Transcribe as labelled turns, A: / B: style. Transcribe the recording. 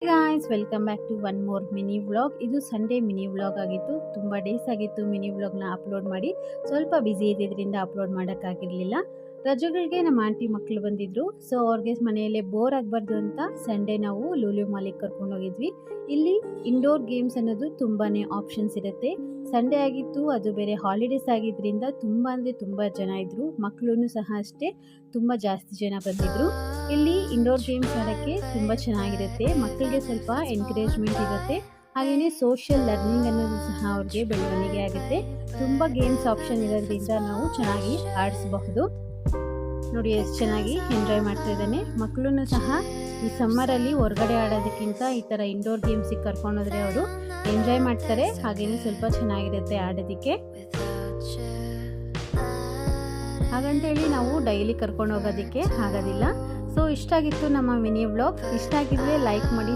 A: Guys welcome back to one more mini vlog. ಇದು Sunday mini vlog ಆಗಿತ್ತು. ತುಂಬ days ಆಗಿತ್ತು ಮಿನಿ ವ್ಲಾಗ್ನ ಅಪ್ಲೋಡ್ ಮಾಡಿ. ಸ್ವಲ್ಪ ಬ್ಯುಸಿ ಇದ್ದಿದ್ದರಿಂದ ಅಪ್ಲೋಡ್ ಮಾಡೋಕ್ಕಾಗಿರಲಿಲ್ಲ. ರಜೆಗಳಿಗೆ ನಮ್ಮ ಆಂಟಿ ಮಕ್ಕಳು ಬಂದಿದ್ರು. ಸೊ ಅವ್ರಿಗೆ ಮನೆಯಲ್ಲೇ ಬೋರ್ ಆಗಬಾರ್ದು ಅಂತ ಸಂಡೇ ನಾವು ಲೂಲು ಮಾಲಿಗೆ ಕರ್ಕೊಂಡು ಹೋಗಿದ್ವಿ. ಇಲ್ಲಿ ಇಂಡೋರ್ ಗೇಮ್ಸ್ ಅನ್ನೋದು ತುಂಬಾ ಆಪ್ಷನ್ಸ್ ಇರುತ್ತೆ. ಸಂಡೇ ಆಗಿತ್ತು, ಅದು ಬೇರೆ ಹಾಲಿಡೇಸ್ ಆಗಿದ್ದರಿಂದ ತುಂಬ ಅಂದರೆ ತುಂಬ ಜನ ಇದ್ದರು. ಮಕ್ಕಳು ಸಹ ಅಷ್ಟೇ, ತುಂಬ ಜಾಸ್ತಿ ಜನ ಬಂದಿದ್ದರು. ಇಲ್ಲಿ ಇಂಡೋರ್ ಗೇಮ್ಸ್ ಆಡೋಕ್ಕೆ ತುಂಬ ಚೆನ್ನಾಗಿರುತ್ತೆ. ಮಕ್ಕಳಿಗೆ ಸ್ವಲ್ಪ ಎನ್ಕರೇಜ್ಮೆಂಟ್ ಇರುತ್ತೆ, ಹಾಗೆಯೇ ಸೋಷಿಯಲ್ ಲರ್ನಿಂಗ್ ಅನ್ನೋದು ಸಹ ಅವ್ರಿಗೆ ಬೆಳವಣಿಗೆ ಆಗುತ್ತೆ. ತುಂಬ ಗೇಮ್ಸ್ ಆಪ್ಷನ್ ಇರೋದ್ರಿಂದ ನಾವು ಚೆನ್ನಾಗಿ ಆಡಿಸಬಹುದು. ನೋಡಿ ಎಷ್ಟು ಚೆನ್ನಾಗಿ ಎಂಜಾಯ್ ಮಾಡ್ತಾ ಇದ್ದಾನೆ. ಮಕ್ಕಳು ಸಹ ಈ ಸಮ್ಮರಲ್ಲಿ ಹೊರಗಡೆ ಆಡೋದಕ್ಕಿಂತ ಈ ಥರ ಇಂಡೋರ್ ಗೇಮ್ಸಿಗೆ ಕರ್ಕೊಂಡೋದ್ರೆ ಅವರು ಎಂಜಾಯ್ ಮಾಡ್ತಾರೆ, ಹಾಗೆಯೇ ಸ್ವಲ್ಪ ಚೆನ್ನಾಗಿರುತ್ತೆ ಆಡೋದಕ್ಕೆ. ಹಾಗಂತೇಳಿ ನಾವು ಡೈಲಿ ಕರ್ಕೊಂಡು ಹೋಗೋದಕ್ಕೆ ಆಗೋದಿಲ್ಲ. ಸೊ ಇಷ್ಟ ಆಗಿತ್ತು ನಮ್ಮ ಮಿನಿ ವ್ಲಾಗ್. ಇಷ್ಟ ಆಗಿದ್ರೆ ಲೈಕ್ ಮಾಡಿ.